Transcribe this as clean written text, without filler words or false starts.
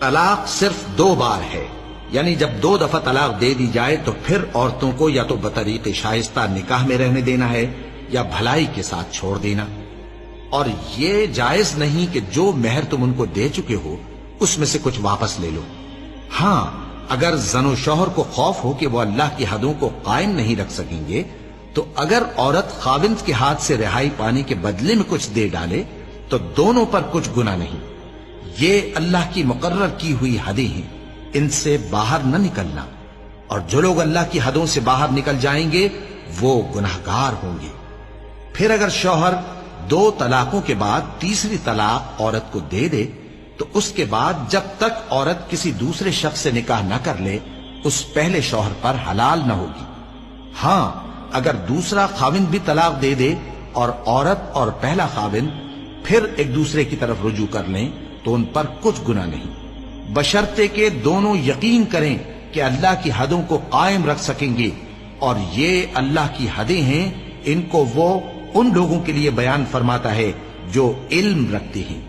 طلاق صرف 2 بار ہے، یعنی جب 2 دفعہ طلاق دے دی جائے تو پھر عورتوں کو یا تو بطریق شائستہ نکاح میں رہنے دینا ہے یا بھلائی کے ساتھ چھوڑ دینا، اور یہ جائز نہیں کہ جو مہر تم ان کو دے چکے ہو اس میں سے کچھ واپس لے لو۔ ہاں اگر زن و شوہر کو خوف ہو کہ وہ اللہ کی حدوں کو قائم نہیں رکھ سکیں گے تو اگر عورت خاوند کے ہاتھ سے رہائی پانے کے بدلے میں کچھ دے ڈالے تو دونوں پر کچھ گناہ نہیں۔ یہ اللہ کی مقرر کی ہوئی حدیں ہیں، ان سے باہر نہ نکلنا، اور جو لوگ اللہ کی حدوں سے باہر نکل جائیں گے وہ گناہگار ہوں گے۔ پھر اگر شوہر 2 طلاقوں کے بعد تیسری طلاق عورت کو دے دے تو اس کے بعد جب تک عورت کسی دوسرے شخص سے نکاح نہ کر لے اس پہلے شوہر پر حلال نہ ہوگی۔ ہاں اگر دوسرا خاوند بھی طلاق دے دے اور عورت اور پہلا خاوند پھر ایک دوسرے کی طرف رجوع کر لیں تو ان پر کچھ گناہ نہیں، بشرطے کہ دونوں یقین کریں کہ اللہ کی حدوں کو قائم رکھ سکیں گے، اور یہ اللہ کی حدیں ہیں، ان کو وہ ان لوگوں کے لیے بیان فرماتا ہے جو علم رکھتے ہیں۔